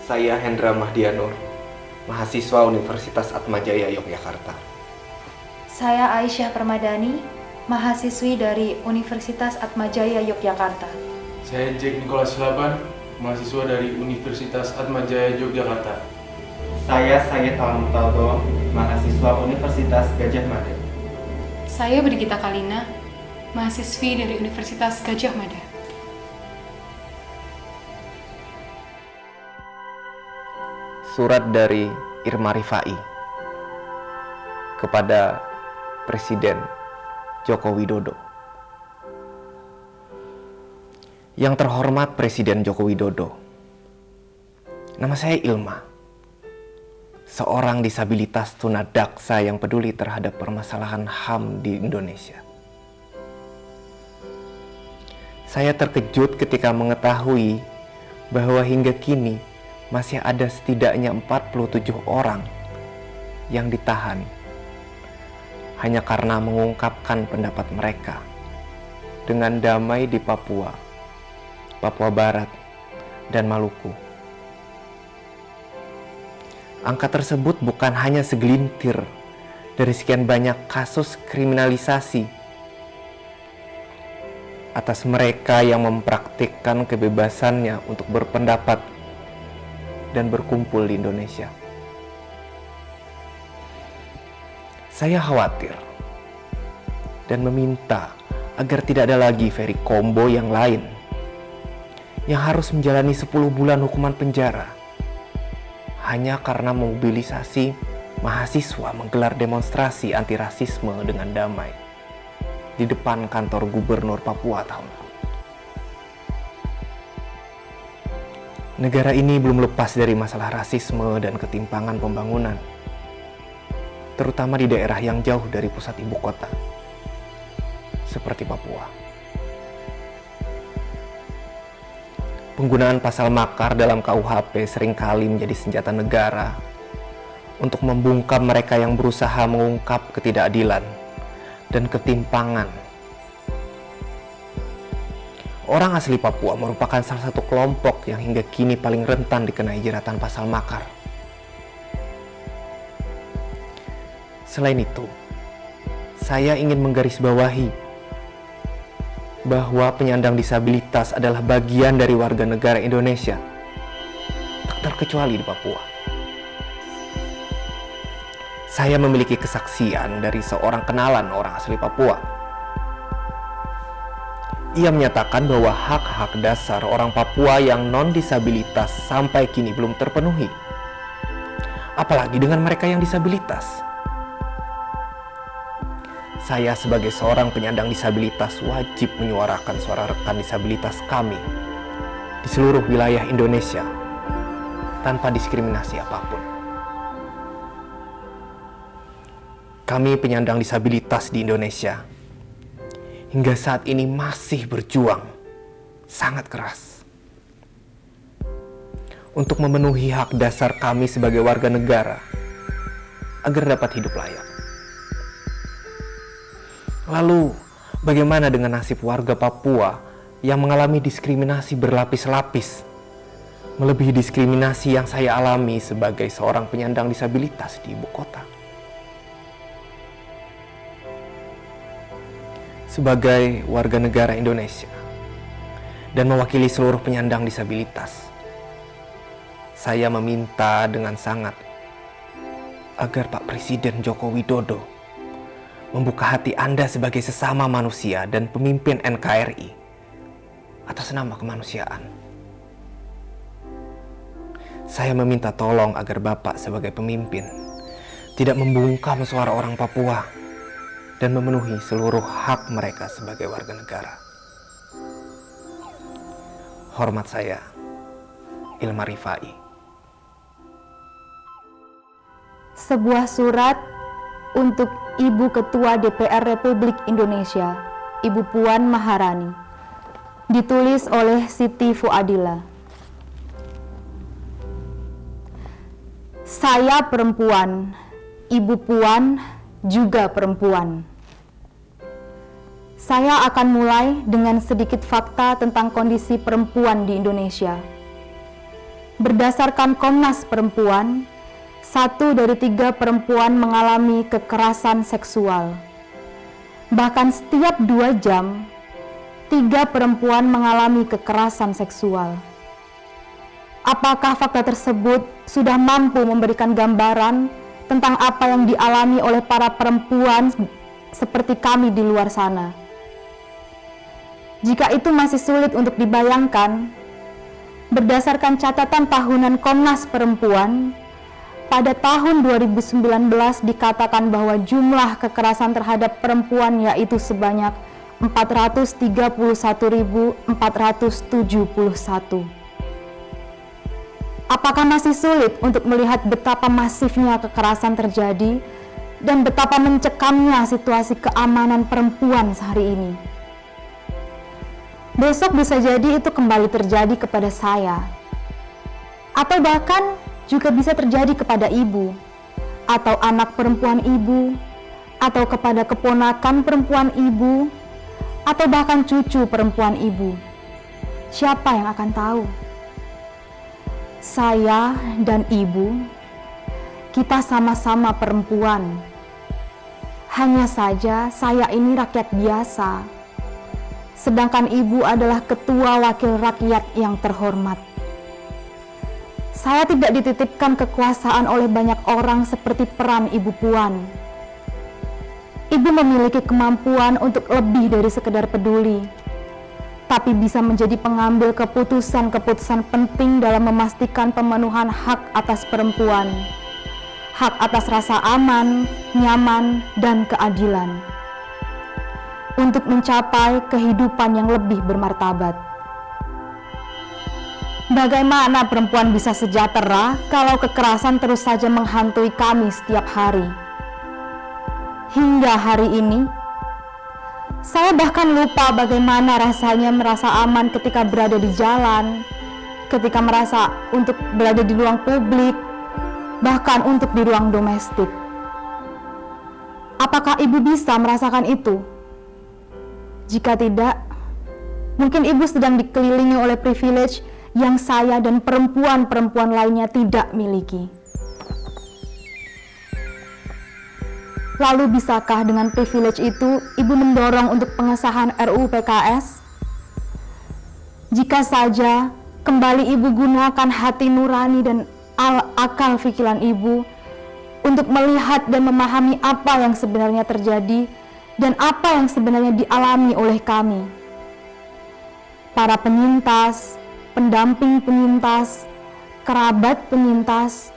Saya Hendra Mahdianur, mahasiswa Universitas Atmajaya Yogyakarta. Saya Aisyah Permadani, mahasiswi dari Universitas Atmajaya Yogyakarta. Saya Jack Nicholas Laban, mahasiswa dari Universitas Atmajaya Yogyakarta. Saya Sayyid Al-Mutaldo, mahasiswa Universitas Gadjah Mada. Saya Brigita Kalina, mahasiswi dari Universitas Gadjah Mada. Surat dari Irma Rifai kepada Presiden Joko Widodo. Yang terhormat Presiden Joko Widodo, nama saya Ilma, seorang disabilitas tunadaksa yang peduli terhadap permasalahan HAM di Indonesia. Saya terkejut ketika mengetahui bahwa hingga kini masih ada setidaknya 47 orang yang ditahan hanya karena mengungkapkan pendapat mereka dengan damai di Papua, Papua Barat, dan Maluku. Angka tersebut bukan hanya segelintir dari sekian banyak kasus kriminalisasi atas mereka yang mempraktikkan kebebasannya untuk berpendapat dan berkumpul di Indonesia. Saya khawatir dan meminta agar tidak ada lagi Ferry Kombo yang lain yang harus menjalani 10 bulan hukuman penjara hanya karena memobilisasi mahasiswa menggelar demonstrasi anti rasisme dengan damai di depan kantor Gubernur Papua tahun lalu. Negara ini belum lepas dari masalah rasisme dan ketimpangan pembangunan, terutama di daerah yang jauh dari pusat ibu kota, seperti Papua. Penggunaan pasal makar dalam KUHP seringkali menjadi senjata negara untuk membungkam mereka yang berusaha mengungkap ketidakadilan dan ketimpangan. Orang asli Papua merupakan salah satu kelompok yang hingga kini paling rentan dikenai jeratan pasal makar. Selain itu, saya ingin menggarisbawahi bahwa penyandang disabilitas adalah bagian dari warga negara Indonesia, tak terkecuali di Papua. Saya memiliki kesaksian dari seorang kenalan orang asli Papua. Ia menyatakan bahwa hak-hak dasar orang Papua yang non-disabilitas sampai kini belum terpenuhi. Apalagi dengan mereka yang disabilitas. Saya sebagai seorang penyandang disabilitas wajib menyuarakan suara rekan disabilitas kami di seluruh wilayah Indonesia tanpa diskriminasi apapun. Kami penyandang disabilitas di Indonesia hingga saat ini masih berjuang sangat keras untuk memenuhi hak dasar kami sebagai warga negara agar dapat hidup layak. Lalu, bagaimana dengan nasib warga Papua yang mengalami diskriminasi berlapis-lapis, melebihi diskriminasi yang saya alami sebagai seorang penyandang disabilitas di ibu kota? Sebagai warga negara Indonesia dan mewakili seluruh penyandang disabilitas, saya meminta dengan sangat agar Pak Presiden Joko Widodo membuka hati Anda sebagai sesama manusia dan pemimpin NKRI atas nama kemanusiaan. Saya meminta tolong agar Bapak sebagai pemimpin tidak membungkam suara orang Papua dan memenuhi seluruh hak mereka sebagai warga negara. Hormat saya, Ilma Rifai. Sebuah surat untuk Ibu Ketua DPR Republik Indonesia, Ibu Puan Maharani, ditulis oleh Siti Fuadila. Saya perempuan, Ibu Puan juga perempuan. Saya akan mulai dengan sedikit fakta tentang kondisi perempuan di Indonesia. berdasarkan Komnas Perempuan, 1 dari 3 perempuan mengalami kekerasan seksual. Bahkan setiap 2 jam, 3 perempuan mengalami kekerasan seksual. Apakah fakta tersebut sudah mampu memberikan gambaran tentang apa yang dialami oleh para perempuan seperti kami di luar sana? Jika itu masih sulit untuk dibayangkan, berdasarkan catatan tahunan Komnas Perempuan, pada tahun 2019 dikatakan bahwa jumlah kekerasan terhadap perempuan yaitu sebanyak 431.471. Apakah masih sulit untuk melihat betapa masifnya kekerasan terjadi dan betapa mencekamnya situasi keamanan perempuan sehari ini? Besok bisa jadi itu kembali terjadi kepada saya, atau bahkan juga bisa terjadi kepada ibu, atau anak perempuan ibu, atau kepada keponakan perempuan ibu, atau bahkan cucu perempuan ibu. Siapa yang akan tahu? Saya dan ibu, kita sama-sama perempuan. Hanya saja saya ini rakyat biasa, sedangkan ibu adalah ketua wakil rakyat yang terhormat. Saya tidak dititipkan kekuasaan oleh banyak orang seperti peran Ibu Puan. Ibu memiliki kemampuan untuk lebih dari sekedar peduli, tapi bisa menjadi pengambil keputusan-keputusan penting dalam memastikan pemenuhan hak atas perempuan, hak atas rasa aman, nyaman, dan keadilan, untuk mencapai kehidupan yang lebih bermartabat. Bagaimana perempuan bisa sejahtera kalau kekerasan terus saja menghantui kami setiap hari? Hingga hari ini, saya bahkan lupa bagaimana rasanya merasa aman ketika berada di jalan, ketika merasa untuk berada di ruang publik, bahkan untuk di ruang domestik. Apakah ibu bisa merasakan itu? Jika tidak, mungkin ibu sedang dikelilingi oleh privilege yang saya dan perempuan-perempuan lainnya tidak miliki. Lalu bisakah dengan privilege itu ibu mendorong untuk pengesahan RUU PKS? Jika saja kembali ibu gunakan hati nurani dan akal pikiran ibu untuk melihat dan memahami apa yang sebenarnya terjadi dan apa yang sebenarnya dialami oleh kami, para penyintas, pendamping penyintas, kerabat penyintas,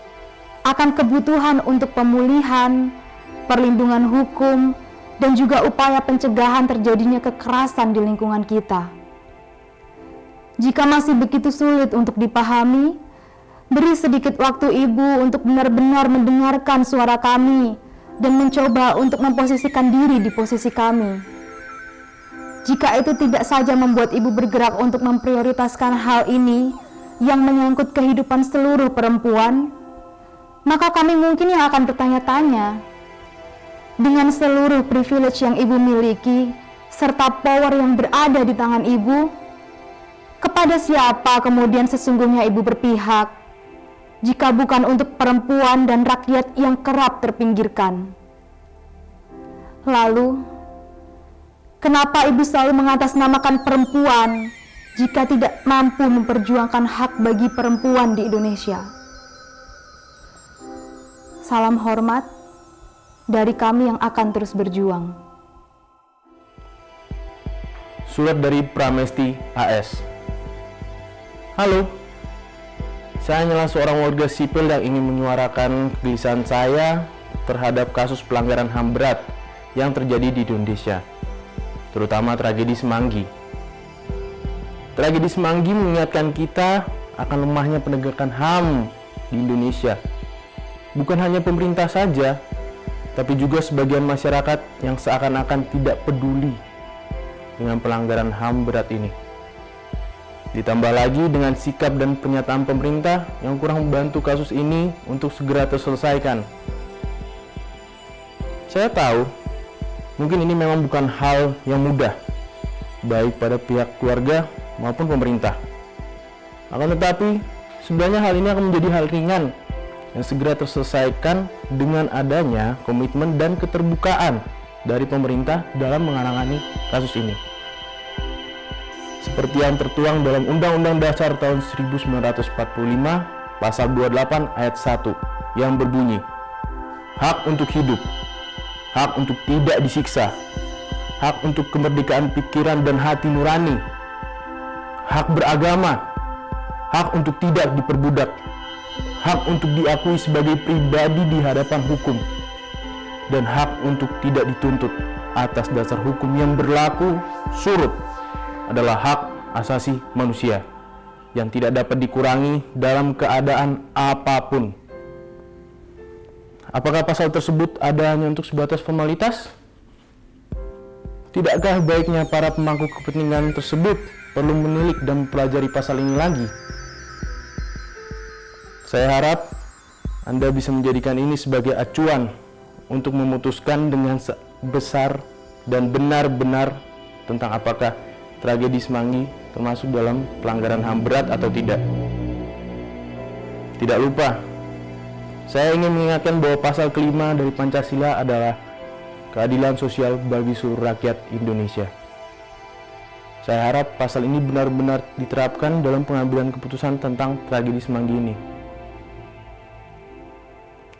akan kebutuhan untuk pemulihan, perlindungan hukum, dan juga upaya pencegahan terjadinya kekerasan di lingkungan kita. Jika masih begitu sulit untuk dipahami, beri sedikit waktu ibu untuk benar-benar mendengarkan suara kami dan mencoba untuk memposisikan diri di posisi kami. Jika itu tidak saja membuat ibu bergerak untuk memprioritaskan hal ini yang menyangkut kehidupan seluruh perempuan, maka kami mungkin yang akan bertanya-tanya, dengan seluruh privilege yang ibu miliki, serta power yang berada di tangan ibu, kepada siapa kemudian sesungguhnya ibu berpihak, jika bukan untuk perempuan dan rakyat yang kerap terpinggirkan? Lalu, kenapa ibu selalu mengatasnamakan perempuan jika tidak mampu memperjuangkan hak bagi perempuan di Indonesia? Salam hormat dari kami yang akan terus berjuang. Surat dari Pramesti AS. Halo, saya hanyalah seorang warga sipil yang ingin menyuarakan kegelisahan saya terhadap kasus pelanggaran HAM berat yang terjadi di Indonesia, terutama tragedi Semanggi. Tragedi Semanggi mengingatkan kita akan lemahnya penegakan HAM di Indonesia. Bukan hanya pemerintah saja, tapi juga sebagian masyarakat yang seakan-akan tidak peduli dengan pelanggaran HAM berat ini. Ditambah lagi dengan sikap dan pernyataan pemerintah yang kurang membantu kasus ini untuk segera terselesaikan. Saya tahu, mungkin ini memang bukan hal yang mudah, baik pada pihak keluarga maupun pemerintah. Akan tetapi, Sebenarnya hal ini akan menjadi hal ringan yang segera terselesaikan dengan adanya komitmen dan keterbukaan dari pemerintah dalam menangani kasus ini. Seperti yang tertuang dalam Undang-Undang Dasar tahun 1945 pasal 28 ayat 1 yang berbunyi, hak untuk hidup, hak untuk tidak disiksa, hak untuk kemerdekaan pikiran dan hati nurani, hak beragama, hak untuk tidak diperbudak, hak untuk diakui sebagai pribadi di hadapan hukum, dan hak untuk tidak dituntut atas dasar hukum yang berlaku surut adalah hak asasi manusia yang tidak dapat dikurangi dalam keadaan apapun. Apakah pasal tersebut ada hanya untuk sebatas formalitas? Tidakkah baiknya para pemangku kepentingan tersebut perlu menilik dan mempelajari pasal ini lagi? Saya harap Anda bisa menjadikan ini sebagai acuan untuk memutuskan dengan besar dan benar-benar tentang apakah tragedi Semanggi termasuk dalam pelanggaran HAM berat atau tidak. Tidak lupa, saya ingin mengingatkan bahwa pasal kelima dari Pancasila adalah keadilan sosial bagi seluruh rakyat Indonesia. Saya harap pasal ini benar-benar diterapkan dalam pengambilan keputusan tentang tragedi Semanggi ini.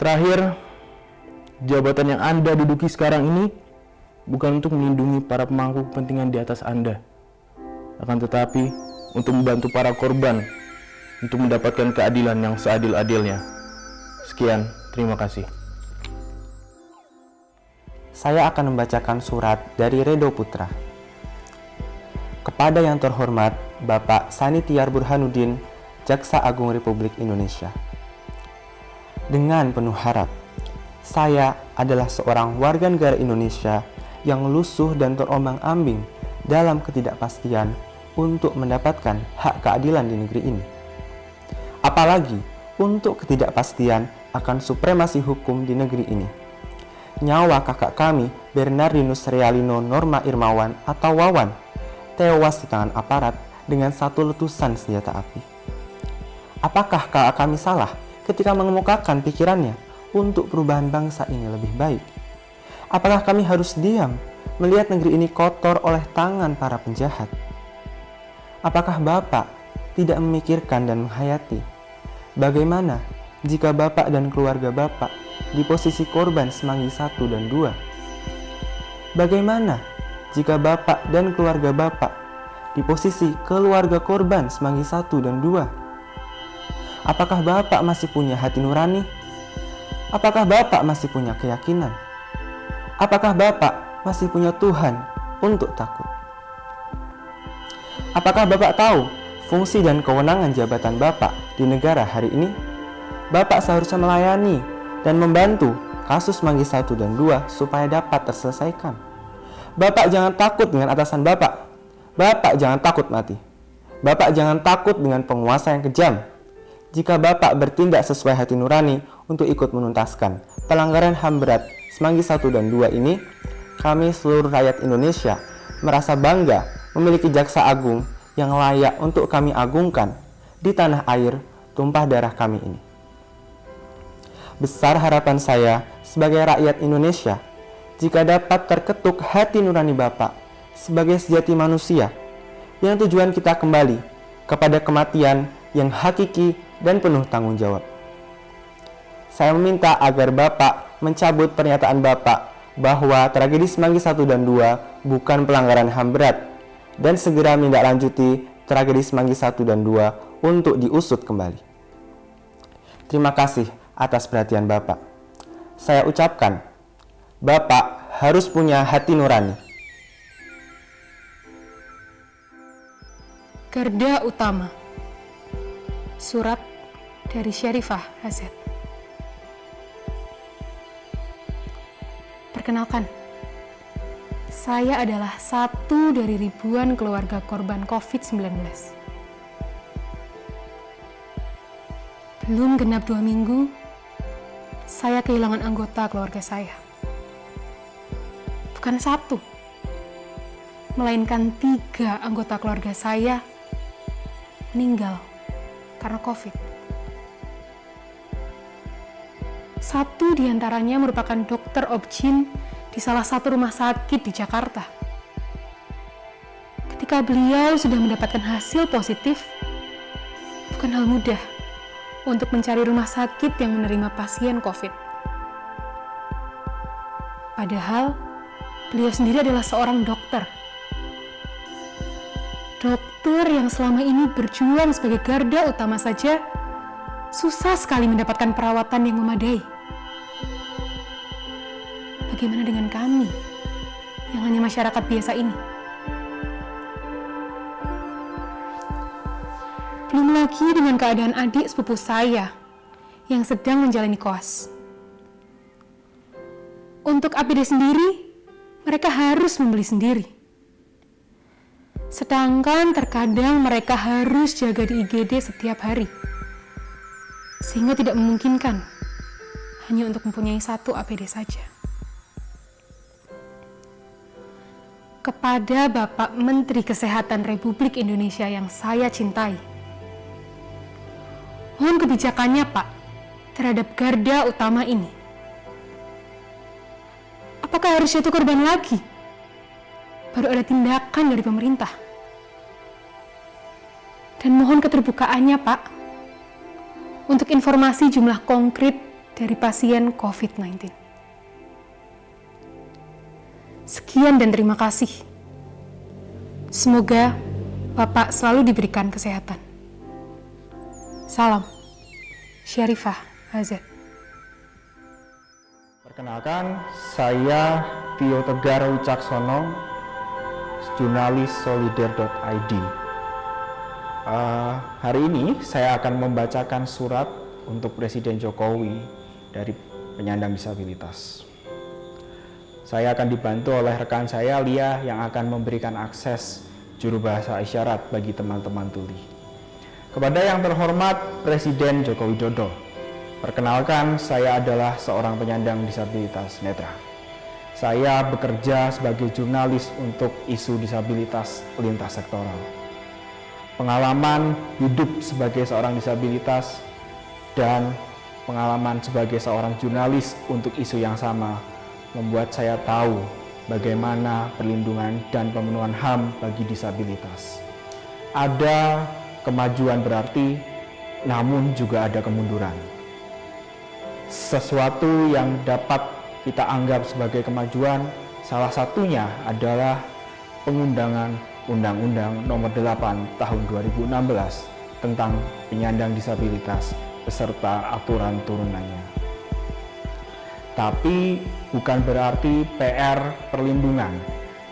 Terakhir, jabatan yang Anda duduki sekarang ini bukan untuk melindungi para pemangku kepentingan di atas Anda, akan tetapi untuk membantu para korban untuk mendapatkan keadilan yang seadil-adilnya. Sekian, terima kasih. Saya akan membacakan surat dari Redo Putra. Kepada yang terhormat Bapak Sani Tiar Burhanuddin, Jaksa Agung Republik Indonesia. Dengan penuh harap, saya adalah seorang warga negara Indonesia yang lusuh dan terombang-ambing dalam ketidakpastian untuk mendapatkan hak keadilan di negeri ini. Apalagi untuk ketidakpastian akan supremasi hukum di negeri ini. Nyawa kakak kami, Bernardinus Realino Norma Irmawan atau Wawan, tewas di tangan aparat dengan satu letusan senjata api. Apakah kakak kami salah ketika mengemukakan pikirannya untuk perubahan bangsa ini lebih baik? Apakah kami harus diam melihat negeri ini kotor oleh tangan para penjahat? Apakah Bapak tidak memikirkan dan menghayati bagaimana jika Bapak dan keluarga Bapak di posisi korban Semanggi 1 dan 2? Bagaimana jika Bapak dan keluarga Bapak di posisi keluarga korban Semanggi 1 dan 2? Apakah Bapak masih punya hati nurani? Apakah Bapak masih punya keyakinan? Apakah Bapak masih punya Tuhan untuk takut? Apakah Bapak tahu fungsi dan kewenangan jabatan Bapak di negara hari ini? Bapak seharusnya melayani dan membantu kasus Semanggi 1 dan 2 supaya dapat terselesaikan. Bapak jangan takut dengan atasan Bapak. Bapak jangan takut mati. Bapak jangan takut dengan penguasa yang kejam. Jika Bapak bertindak sesuai hati nurani untuk ikut menuntaskan pelanggaran HAM berat Semanggi 1 dan 2 ini, kami seluruh rakyat Indonesia merasa bangga memiliki Jaksa Agung yang layak untuk kami agungkan di tanah air tumpah darah kami ini. Besar harapan saya sebagai rakyat Indonesia jika dapat terketuk hati nurani Bapak sebagai sejati manusia yang tujuan kita kembali kepada kematian yang hakiki dan penuh tanggung jawab. Saya meminta agar Bapak mencabut pernyataan Bapak bahwa tragedi Semanggi 1 dan 2 bukan pelanggaran HAM berat dan segera menindaklanjuti tragedi Semanggi 1 dan 2 untuk diusut kembali. Terima kasih atas perhatian Bapak. Saya ucapkan, Bapak harus punya hati nurani. Garda Utama. Surat dari Syarifah HZ. Perkenalkan, saya adalah satu dari ribuan keluarga korban COVID-19. Belum genap 2 minggu, saya kehilangan anggota keluarga saya. Bukan 1, melainkan 3 anggota keluarga saya meninggal karena COVID. Satu di antaranya merupakan dokter Objin di salah satu rumah sakit di Jakarta. Ketika beliau sudah mendapatkan hasil positif, bukan hal mudah untuk mencari rumah sakit yang menerima pasien COVID. Padahal, beliau sendiri adalah seorang dokter. Dokter yang selama ini berjuang sebagai garda utama saja, susah sekali mendapatkan perawatan yang memadai. Bagaimana dengan kami, yang hanya masyarakat biasa ini? Belum lagi dengan keadaan adik sepupu saya, yang sedang menjalani koas. Untuk APD sendiri, mereka harus membeli sendiri. Sedangkan terkadang mereka harus jaga di IGD setiap hari. Sehingga tidak memungkinkan hanya untuk mempunyai satu APD saja. Kepada Bapak Menteri Kesehatan Republik Indonesia yang saya cintai, mohon kebijakannya Pak terhadap garda utama ini. Apakah harus jatuh korban lagi? Baru ada tindakan dari pemerintah. Dan mohon keterbukaannya Pak, untuk informasi jumlah konkret dari pasien COVID-19. Sekian dan terima kasih. Semoga Bapak selalu diberikan kesehatan. Salam, Syarifah AZ. Perkenalkan, saya Tio Tegar Wicaksono, jurnalis solider.id. Hari ini saya akan membacakan surat untuk Presiden Jokowi dari penyandang disabilitas. Saya akan dibantu oleh rekan saya Lia yang akan memberikan akses juru bahasa isyarat bagi teman-teman tuli. Kepada yang terhormat Presiden Joko Widodo, perkenalkan saya adalah seorang penyandang disabilitas netra. Saya bekerja sebagai jurnalis untuk isu disabilitas lintas sektoral. Pengalaman hidup sebagai seorang disabilitas dan pengalaman sebagai seorang jurnalis untuk isu yang sama membuat saya tahu bagaimana perlindungan dan pemenuhan HAM bagi disabilitas. Ada kemajuan berarti, namun juga ada kemunduran. Sesuatu yang dapat kita anggap sebagai kemajuan, salah satunya adalah pengundangan Undang-Undang Nomor 8 Tahun 2016 tentang penyandang disabilitas beserta aturan turunannya. Tapi bukan berarti PR perlindungan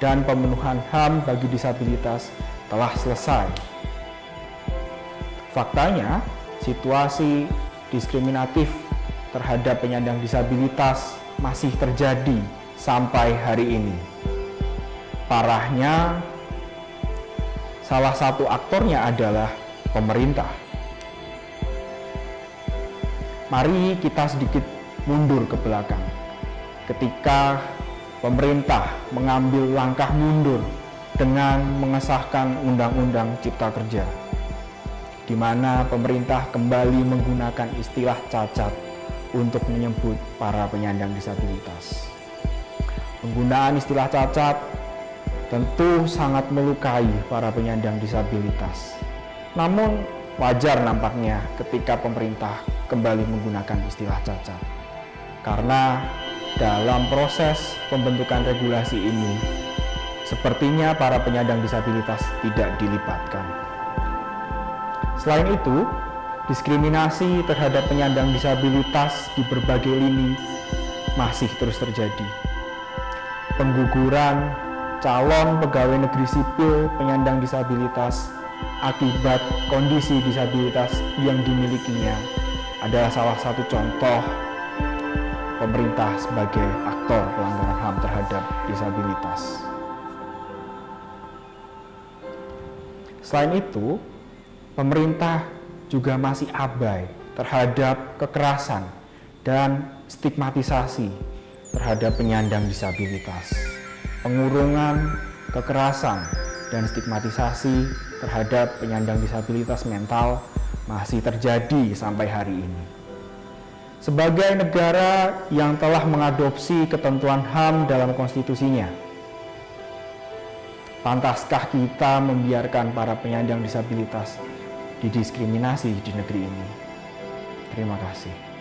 dan pemenuhan HAM bagi disabilitas telah selesai. Faktanya, situasi diskriminatif terhadap penyandang disabilitas masih terjadi sampai hari ini. Parahnya, salah satu aktornya adalah pemerintah. Mari kita sedikit mundur ke belakang. Ketika pemerintah mengambil langkah mundur dengan mengesahkan Undang-Undang Cipta Kerja, di mana pemerintah kembali menggunakan istilah cacat untuk menyebut para penyandang disabilitas. Penggunaan istilah cacat tentu sangat melukai para penyandang disabilitas. Namun wajar nampaknya ketika pemerintah kembali menggunakan istilah cacat. Karena dalam proses pembentukan regulasi ini, sepertinya para penyandang disabilitas tidak dilibatkan. Selain itu, diskriminasi terhadap penyandang disabilitas di berbagai lini masih terus terjadi. Pengguguran calon pegawai negeri sipil penyandang disabilitas akibat kondisi disabilitas yang dimilikinya adalah salah satu contoh pemerintah sebagai aktor pelanggaran HAM terhadap disabilitas. Selain itu, pemerintah juga masih abai terhadap kekerasan dan stigmatisasi terhadap penyandang disabilitas. Pengurungan, kekerasan, dan stigmatisasi terhadap penyandang disabilitas mental masih terjadi sampai hari ini. Sebagai negara yang telah mengadopsi ketentuan HAM dalam konstitusinya, pantaskah kita membiarkan para penyandang disabilitas didiskriminasi di negeri ini? Terima kasih.